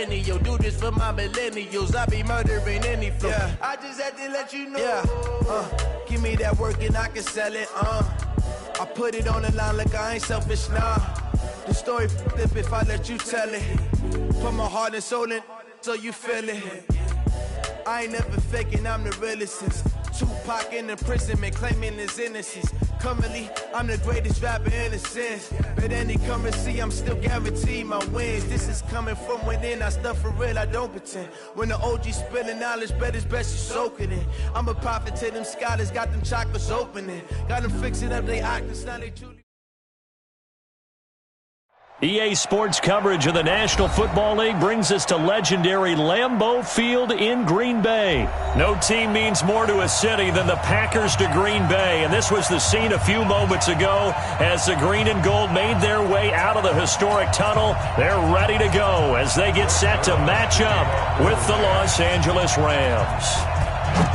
perennial. Do this for my millennials. I be murdering any flow. Yeah. I just had to let you know. Yeah. Give me that work and I can sell it. I put it on the line like I ain't selfish, nah. The story flip if I let you tell it. Put my heart and soul in so you feel it. I ain't never faking, I'm the realest since Tupac in imprisonment, claiming his innocence. Currently, I'm the greatest rapper in a sense. But any currency, I'm still guaranteed my wins. This is coming from within, I stuff for real, I don't pretend. When the OG spilling knowledge, bet it's best you soak it in. I'm a prophet to them scholars, got them chakras opening. Got them fixing up they octaves, now they truly... EA Sports coverage of the National Football League brings us to legendary Lambeau Field in Green Bay. No team means more to a city than the Packers to Green Bay, and this was the scene a few moments ago as the green and gold made their way out of the historic tunnel. They're ready to go as they get set to match up with the Los Angeles Rams.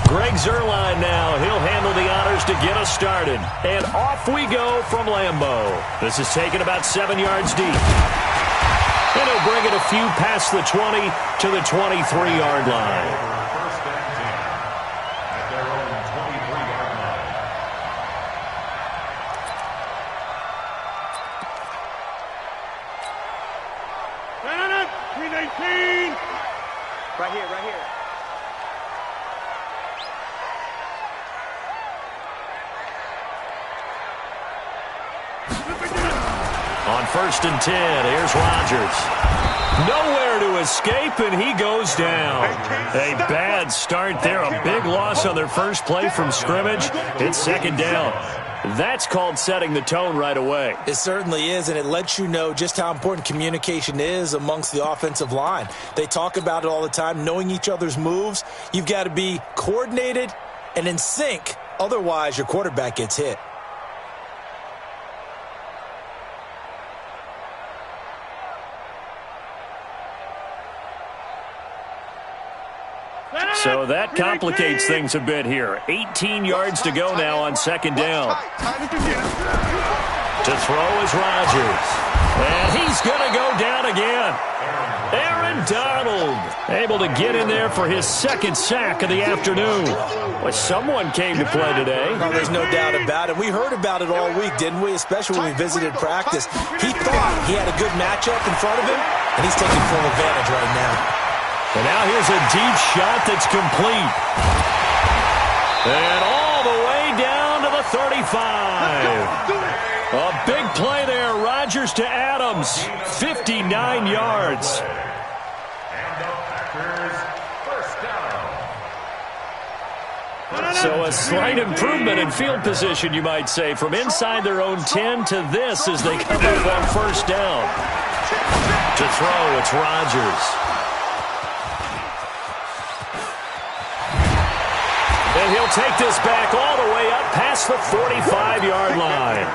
Greg Zuerlein now. He'll handle the honors to get us started. And off we go from Lambeau. This is taken about 7 yards deep. And he'll bring it a few past the 20 to the 23-yard line. Right here, right here. On 1st and 10, here's Rodgers. Nowhere to escape, and he goes down. A bad start there. A big loss on their first play from scrimmage. It's 2nd down. That's called setting the tone right away. It certainly is, and it lets you know just how important communication is amongst the offensive line. They talk about it all the time, knowing each other's moves. You've got to be coordinated and in sync. Otherwise, your quarterback gets hit. So that complicates things a bit here. 18 yards to go now on 2nd down. To throw is Rodgers. And he's going to go down again. Aaron Donald able to get in there for his 2nd sack of the afternoon. Well, someone came to play today. Oh, there's no doubt about it. We heard about it all week, didn't we? Especially when we visited practice. He thought he had a good matchup in front of him, and he's taking full advantage right now. And now here's a deep shot that's complete. And all the way down to the 35. A big play there. Rodgers to Adams. 59 yards. So a slight improvement in field position, you might say, from inside their own 10 to this as they come up on 1st down. To throw, it's Rodgers. And he'll take this back all the way up past the 45-yard line.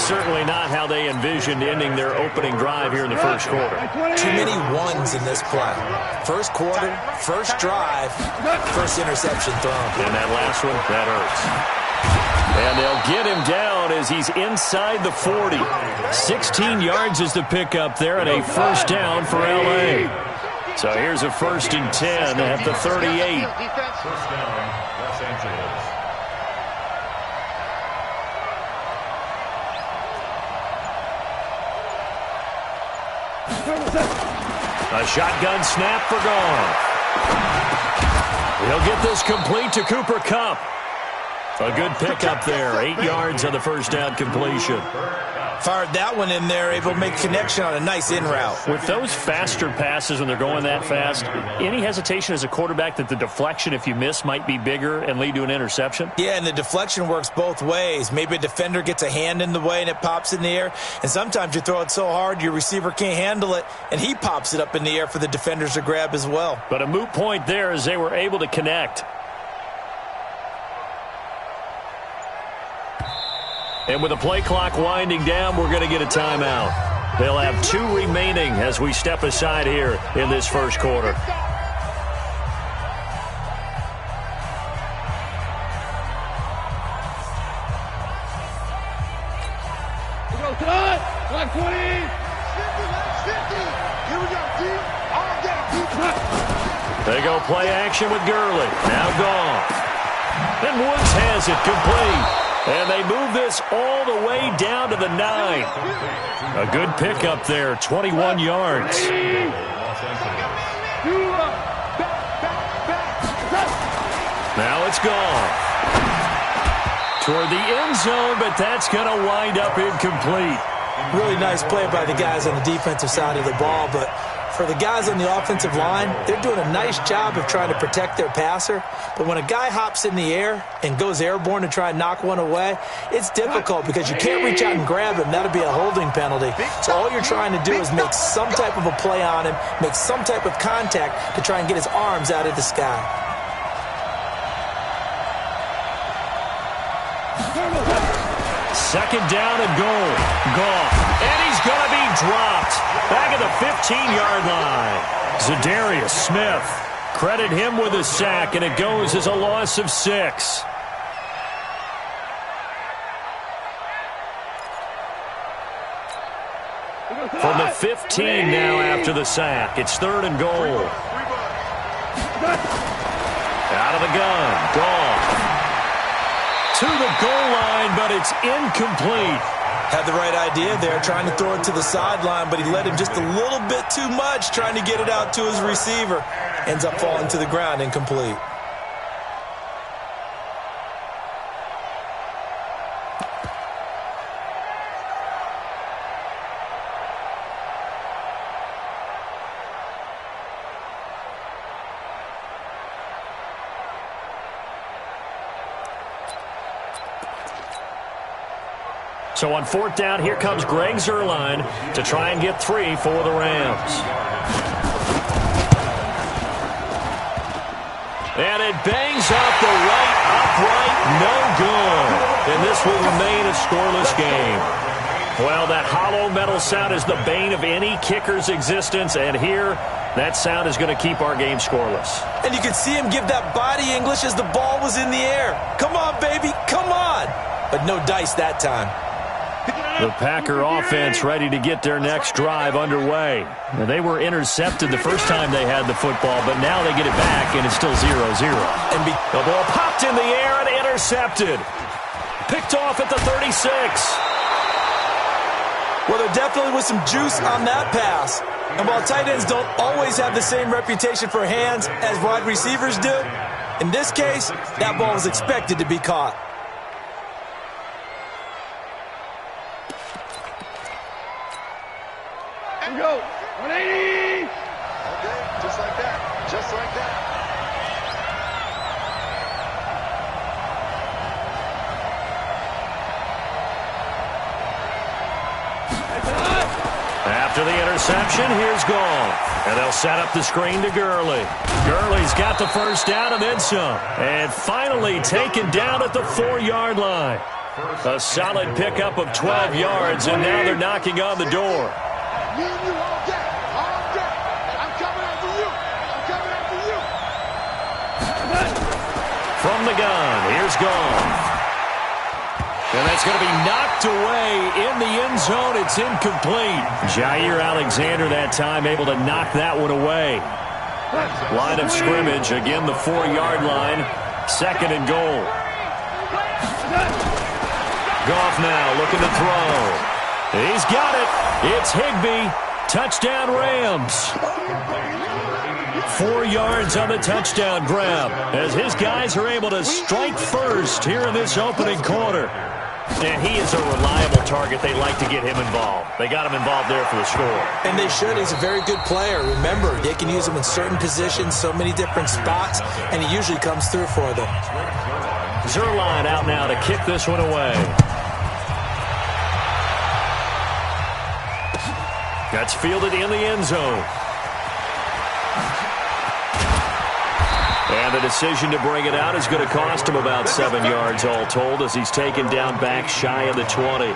Certainly not how they envisioned ending their opening drive here in the first quarter. Too many ones in this play. First quarter, first drive, first interception thrown. And that last one, that hurts. And they'll get him down as he's inside the 40. 16 yards is the pickup there and a 1st down for L.A. So here's a 1st and 10 at the 38. First down, Los Angeles. A shotgun snap for Gone. He'll get this complete to Cooper Kupp. A good pickup there. 8 yards on the 1st down completion. Fired that one in there, able to make connection on a nice in route. With those faster passes when they're going that fast, any hesitation as a quarterback that the deflection, if you miss, might be bigger and lead to an interception? Yeah, and the deflection works both ways. Maybe a defender gets a hand in the way and it pops in the air. And sometimes you throw it so hard your receiver can't handle it, and he pops it up in the air for the defenders to grab as well. But a moot point there as they were able to connect. And with the play clock winding down, we're going to get a timeout. They'll have 2 remaining as we step aside here in this first quarter. Let's go, Todd. 120. 50. Here we go, team. They go play action with Gurley. Now Goff. And Woods has it complete. And they move this all the way down to the 9. A good pickup there, 21 yards. Now it's Goff. Toward the end zone, but that's going to wind up incomplete. Really nice play by the guys on the defensive side of the ball, but for the guys on the offensive line, they're doing a nice job of trying to protect their passer. But when a guy hops in the air and goes airborne to try and knock one away, it's difficult because you can't reach out and grab him. That'll be a holding penalty. So all you're trying to do is make some type of a play on him, make some type of contact to try and get his arms out of the sky. Second down and goal. Goff. And he's going to be dropped. Back at the 15-yard line. Zadarius Smith. Credit him with a sack, and it goes as a loss of 6. From the 15 now after the sack. It's 3rd and goal. Out of the gun. Goff. To the goal line, but it's incomplete. Had the right idea there, trying to throw it to the sideline, but he let him just a little bit too much, trying to get it out to his receiver. Ends up falling to the ground, incomplete. So on 4th down, here comes Greg Zuerlein to try and get 3 for the Rams. And it bangs off the right upright, no good. And this will remain a scoreless game. Well, that hollow metal sound is the bane of any kicker's existence, and here, that sound is going to keep our game scoreless. And you could see him give that body English as the ball was in the air. Come on, baby, come on. But no dice that time. The Packer offense ready to get their next drive underway. Now, they were intercepted the first time they had the football, but now they get it back, and it's still 0-0. And the ball popped in the air and intercepted. Picked off at the 36. Well, there definitely was some juice on that pass. And while tight ends don't always have the same reputation for hands as wide receivers do, in this case, that ball was expected to be caught. Go. 180. Okay, just like that. Just like that. After the interception, here's Goff. And they'll set up the screen to Gurley. Gurley's got the first down and then some. And finally taken down at the 4-yard line. A solid pickup of 12 yards, and now they're knocking on the door. Me and you all day. All day. I'm coming after you. I'm coming after you. From the gun, here's Goff. And that's going to be knocked away in the end zone. It's incomplete. Jair Alexander that time able to knock that one away. Line of scrimmage, again the 4-yard line. 2nd and goal. Goff now looking to throw. He's got it. It's Higbee. Touchdown Rams. 4 yards on the touchdown grab as his guys are able to strike first here in this opening quarter. And he is a reliable target. They like to get him involved. They got him involved there for the score. And they should. He's a very good player. Remember, they can use him in certain positions, so many different spots, and he usually comes through for them. Zuerlein out now to kick this one away. That's fielded in the end zone. And the decision to bring it out is going to cost him about 7 yards all told as he's taken down back shy of the 20.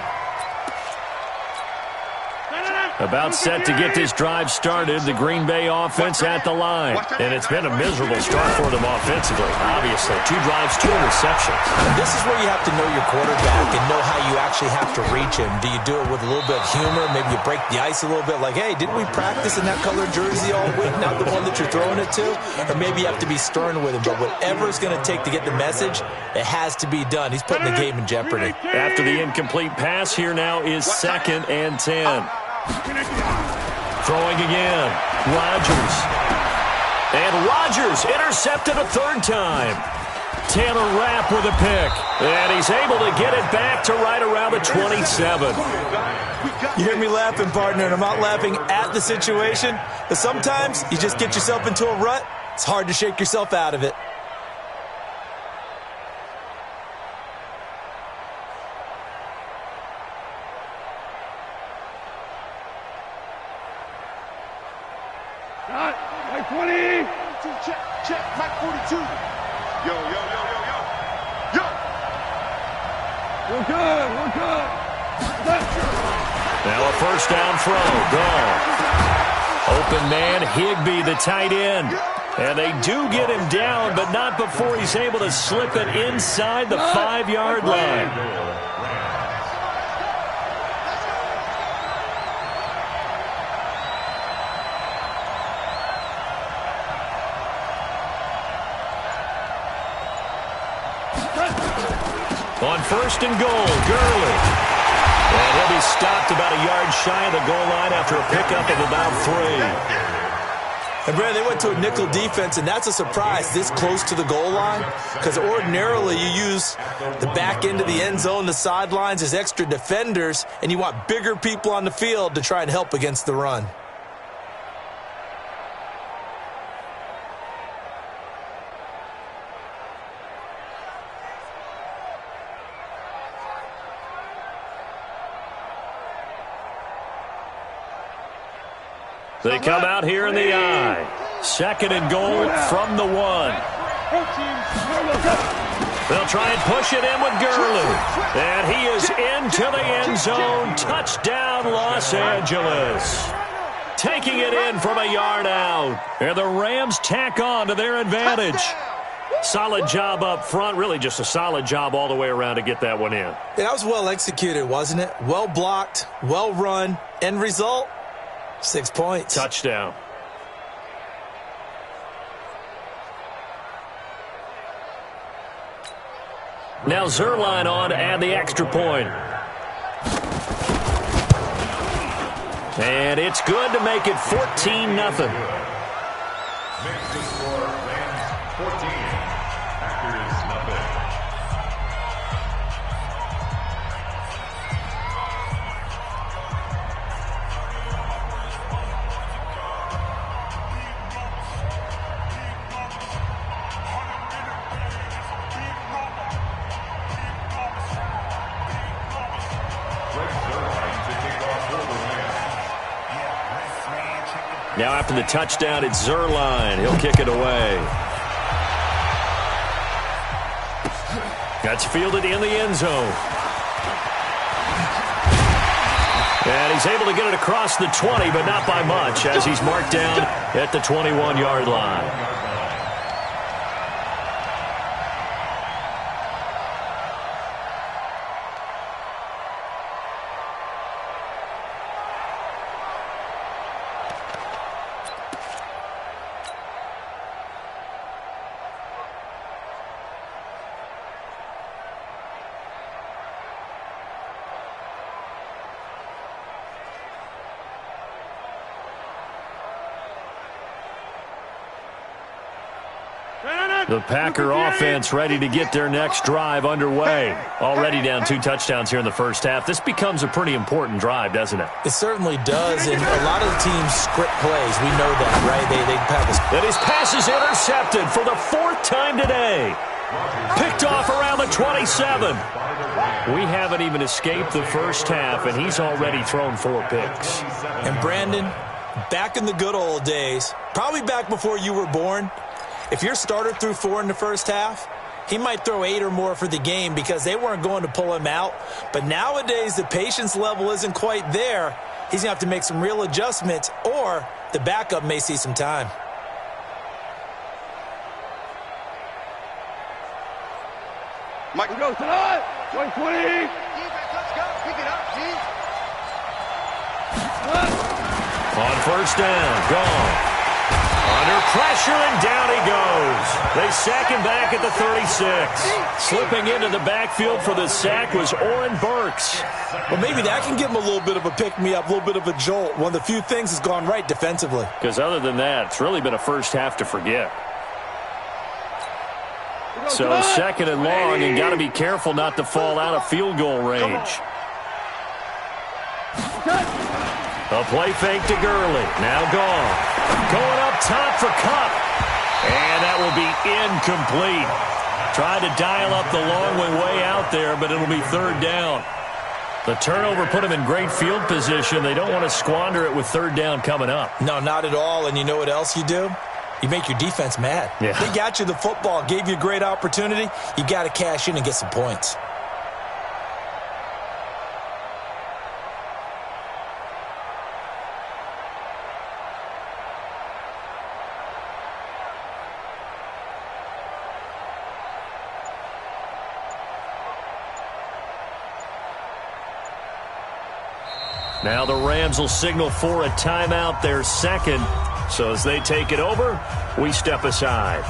About set to get this drive started, the Green Bay offense at the line. And it's been a miserable start for them offensively, obviously. 2 drives, 2 interceptions. And this is where you have to know your quarterback and know how you actually have to reach him. Do you do it with a little bit of humor? Maybe you break the ice a little bit like, hey, didn't we practice in that colored jersey all week, not the one that you're throwing it to? Or maybe you have to be stern with him. But whatever it's going to take to get the message, it has to be done. He's putting the game in jeopardy. After the incomplete pass, here now is 2nd and 10. Throwing again. Rodgers. And Rodgers intercepted a 3rd time. Taylor Rapp with a pick. And he's able to get it back to right around the 27. You hear me laughing, partner, and I'm not laughing at the situation. But sometimes you just get yourself into a rut. It's hard to shake yourself out of it. Mike 20. Check. Mike 42. Yo. We're good. Now a 1st down throw. Gone. Open man, Higbee, the tight end. And they do get him down, but not before he's able to slip it inside the 5-yard line. On 1st and goal, Gurley. And he'll be stopped about a yard shy of the goal line after a pickup of about 3. And, Brad, they went to a nickel defense, and that's a surprise this close to the goal line, because ordinarily you use the back end of the end zone, the sidelines as extra defenders, and you want bigger people on the field to try and help against the run. They come out here in the I. 2nd and goal from the 1. They'll try and push it in with Gurley. And he is into the end zone. Touchdown, Los Angeles. Taking it in from a yard out. And the Rams tack on to their advantage. Solid job up front. Really just a solid job all the way around to get that one in. That was well executed, wasn't it? Well blocked, well run. End result? 6 points. Touchdown. Now Zuerlein on to add the extra point. And it's good to make it 14-0. Makes the score Rams 14, Packers nothing. Now after the touchdown, it's Zuerlein. He'll kick it away. That's fielded in the end zone. And he's able to get it across the 20, but not by much, as he's marked down at the 21-yard line. The Packer offense ready to get their next drive underway. Already down 2 touchdowns here in the first half. This becomes a pretty important drive, doesn't it? It certainly does, and a lot of the teams script plays. We know that, right? They have this. And his pass is intercepted for the 4th time today. Picked off around the 27. We haven't even escaped the first half, and he's already thrown 4 picks. And Brandon, back in the good old days, probably back before you were born, if your starter threw 4 in the first half, he might throw 8 or more for the game because they weren't going to pull him out. But nowadays, the patience level isn't quite there. he's going to have to make some real adjustments, or the backup may see some time. Mike goes tonight. 2020. Defense, let's go. Pick it up, G. On first down, gone. Under pressure, and down he goes. They sack him back at the 36. Slipping into the backfield for the sack was Oren Burks. Well, maybe that can give him a little bit of a pick-me-up, a little bit of a jolt. One of the few things that's gone right defensively. Because other than that, it's really been a first half to forget. So second and long, and got to be careful not to fall out of field goal range. A play fake to Gurley. Now gone. Going up top for Kupp. And that will be incomplete. Tried to dial up the long way out there, but it'll be third down. The turnover put him in great field position. They don't want to squander it with third down coming up. No, not at all. And you know what else you do? You make your defense mad. Yeah. They got you the football, gave you a great opportunity. You got to cash in and get some points. Now the Rams will signal for a timeout, their second. So as they take it over, we step aside.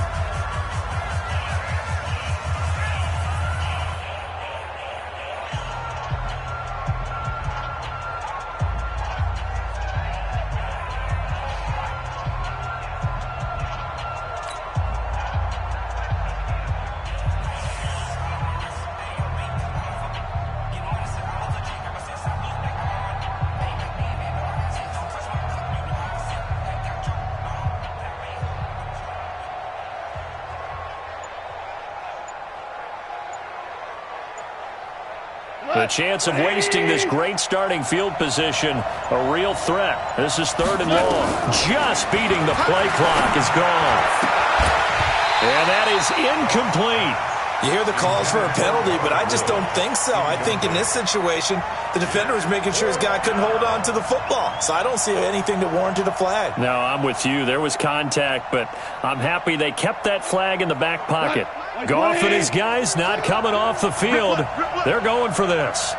The chance of wasting this great starting field position, a real threat. This is third and long. Just beating the play clock is gone. And that is incomplete. You hear the calls for a penalty, but I just don't think so. I think in this situation, the defender was making sure his guy couldn't hold on to the football. So I don't see anything that warranted a flag. No, I'm with you. There was contact, but I'm happy they kept that flag in the back pocket. Goff and his guys not coming off the field. They're going for this.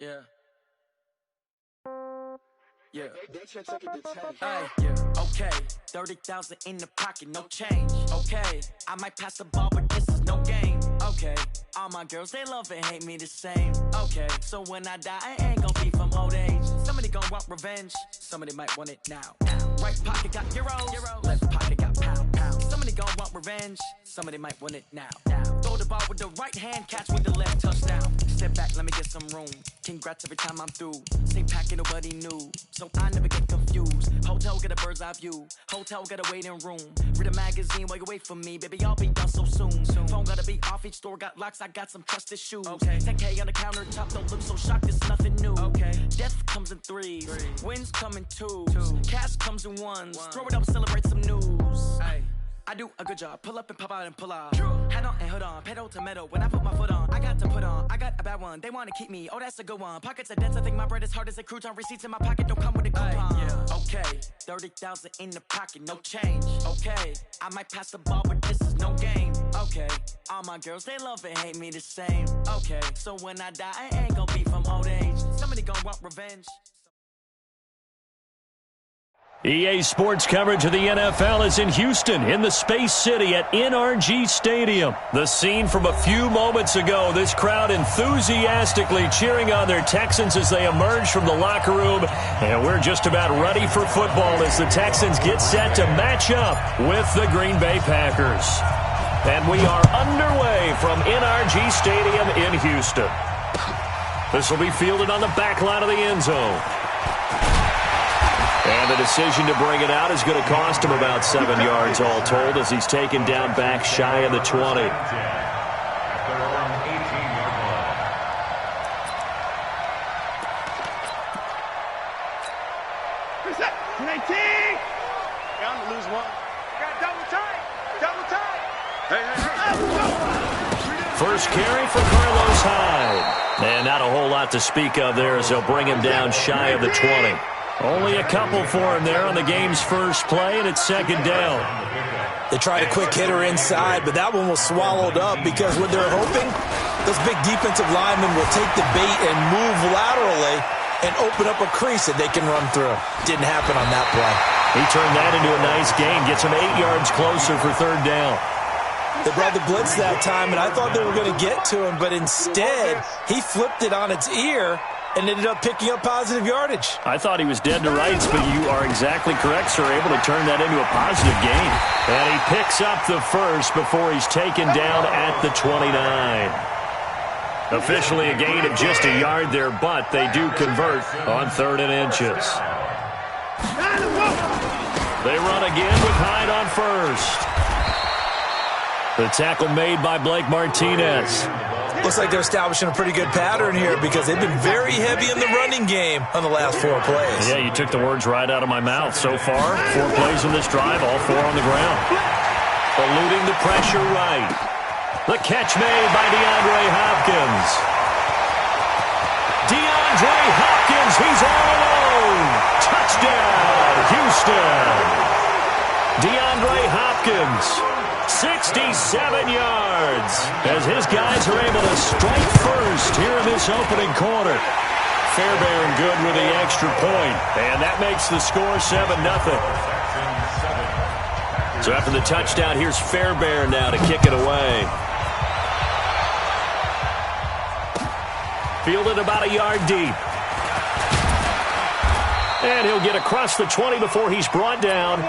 Yeah. Okay. 30,000 in the pocket, no change. Okay. I might pass the ball, but this is no game. Okay. All my girls, they love and hate me the same. Okay. So when I die, I ain't gonna be from old age. Somebody gonna want revenge. Somebody might want it now. Right pocket got euros. Left pocket got pound. Somebody gonna want revenge. Somebody might want it now. Throw the ball with the right hand, catch with the left, touchdown. Step back, let me get some room. Congrats every time I'm through. Same packet, nobody knew. So I never get confused. Hotel get a bird's eye view. Hotel get a waiting room. Read a magazine while you wait for me. Baby, I'll be done so soon. Phone gotta be off, each store got locks. I got some trusted shoes. Okay. 10K on the countertop, don't look so shocked, it's nothing new. Okay. Death comes in threes. Wins come in twos. Cash comes in ones. Throw it up, celebrate some news. Ay. I do a good job. Pull up and pop out and pull out. Head on and hood on. Pedal to metal. When I put my foot on, I got to put on. I got a bad one. They want to keep me. Oh, that's a good one. Pockets are dense. I think my bread is hard as a crouton. Receipts in my pocket don't come with a coupon. Yeah. Okay. 30,000 in the pocket. No change. Okay. I might pass the ball, but this is no game. Okay. All my girls, they love and hate me the same. Okay. So when I die, I ain't gonna be from old age. Somebody gonna want revenge. EA Sports coverage of the NFL is in Houston, in the Space City at NRG Stadium. The scene from a few moments ago, this crowd enthusiastically cheering on their Texans as they emerge from the locker room. And we're just about ready for football as the Texans get set to match up with the Green Bay Packers. And we are underway from NRG Stadium in Houston. This will be fielded on the back line of the end zone. And the decision to bring it out is going to cost him about 7 yards all told as he's taken down back shy of the 20. First carry for Carlos Hyde. And not a whole lot to speak of there as they'll bring him down shy of the 20. Only a couple for him there on the game's first play, and it's second down. They tried a quick hitter inside, but that one was swallowed up because what they're hoping, those big defensive linemen will take the bait and move laterally and open up a crease that they can run through. Didn't happen on that play. He turned that into a nice gain, gets him 8 yards closer for third down. They brought the blitz that time, and I thought they were going to get to him, but instead, he flipped it on its ear and ended up picking up positive yardage. I thought he was dead to rights, but you are exactly correct, sir. Able to turn that into a positive gain. And he picks up the first before he's taken down at the 29. Officially a gain of just a yard there, but they do convert on 3rd and inches. They run again with Hyde on first. The tackle made by Blake Martinez. Looks like they're establishing a pretty good pattern here because they've been very heavy in the running game on the last 4 plays. Yeah, you took the words right out of my mouth. So far, 4 plays in this drive, all 4 on the ground. Eluding the pressure right. The catch made by DeAndre Hopkins. DeAndre Hopkins, he's all alone. Touchdown, Houston. DeAndre Hopkins. 67 yards as his guys are able to strike first here in this opening quarter. Fairbairn good with the extra point, and that makes the score 7-0. So after the touchdown, here's Fairbairn now to kick it away. Fielded about a yard deep. And he'll get across the 20 before he's brought down.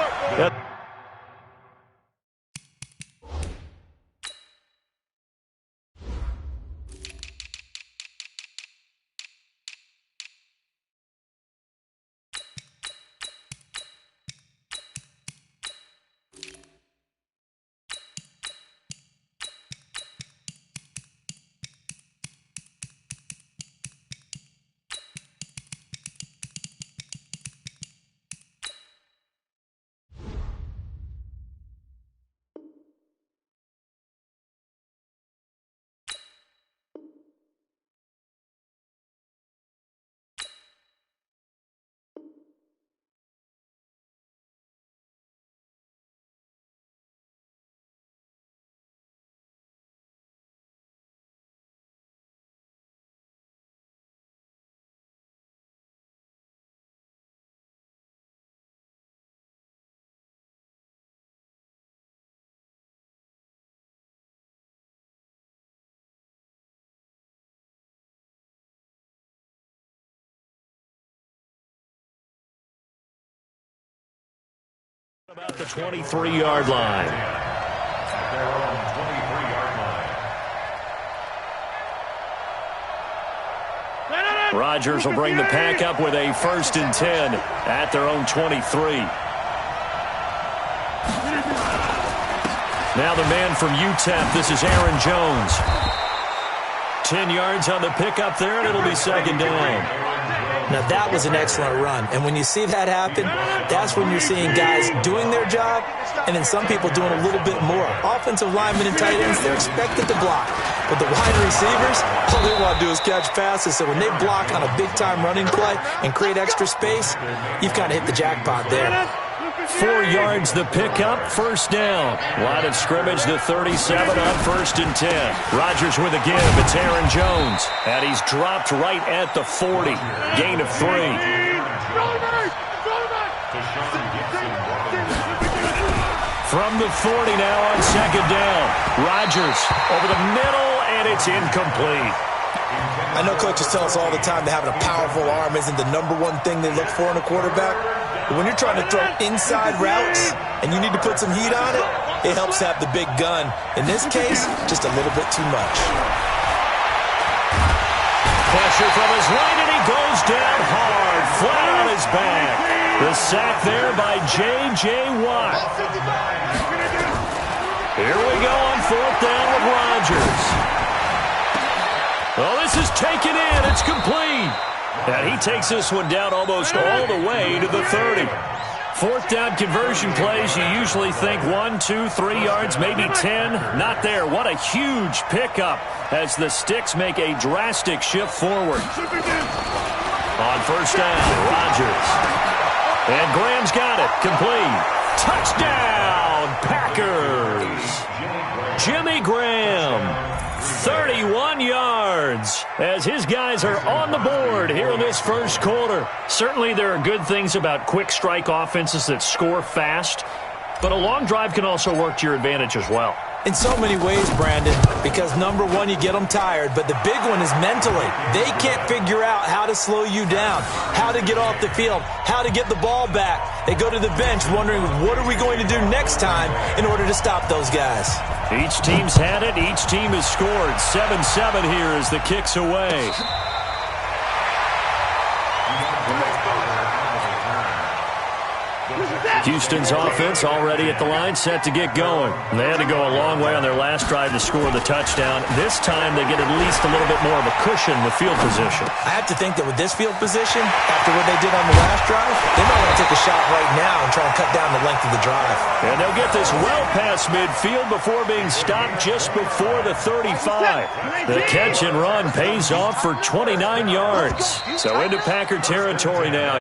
About the 23-yard line. They're on the 23-yard line. Rodgers will bring the pack up with a 1st and 10 at their own 23. Now the man from UTEP, this is Aaron Jones. 10 yards on the pickup there, and it'll be second down. Now, that was an excellent run. And when you see that happen, that's when you're seeing guys doing their job and then some people doing a little bit more. Offensive linemen and tight ends, they're expected to block. But the wide receivers, all they want to do is catch passes. So when they block on a big-time running play and create extra space, you've kind of hit the jackpot there. 4 yards the pickup, first down. Line of scrimmage, the 37 on 1st and 10. Rodgers with a give. It's Aaron Jones. And he's dropped right at the 40. Gain of 3. From the 40 now on second down. Rodgers over the middle, and it's incomplete. I know coaches tell us all the time that having a powerful arm isn't the #1 thing they look for in a quarterback. But when you're trying to throw inside routes and you need to put some heat on it, it helps have the big gun. In this case, just a little bit too much. Pressure from his right, and he goes down hard, flat on his back. The sack there by J.J. Watt. Here we go on 4th down with Rodgers. Well, this is taken in. It's complete. And he takes this one down almost all the way to the 30. 4th down conversion plays, you usually think 1, 2, 3 yards, maybe 10. Not there. What a huge pickup as the Sticks make a drastic shift forward. On 1st down, Rodgers. And Graham's got it. Complete. Touchdown, Packers. Jimmy Graham. 31 yards as his guys are on the board here in this first quarter. Certainly there are good things about quick strike offenses that score fast, but a long drive can also work to your advantage as well. In so many ways, Brandon, because number one, you get them tired, but the big one is mentally. They can't figure out how to slow you down, how to get off the field, how to get the ball back. They go to the bench wondering, what are we going to do next time in order to stop those guys? Each team's had it. Each team has scored. 7-7 here as the kick's away. Houston's offense already at the line, set to get going. They had to go a long way on their last drive to score the touchdown. This time they get at least a little bit more of a cushion with field position. I have to think that with this field position, after what they did on the last drive, they might want to take a shot right now and try and cut down the length of the drive. And they'll get this well past midfield before being stopped just before the 35. The catch and run pays off for 29 yards. So into Packer territory now.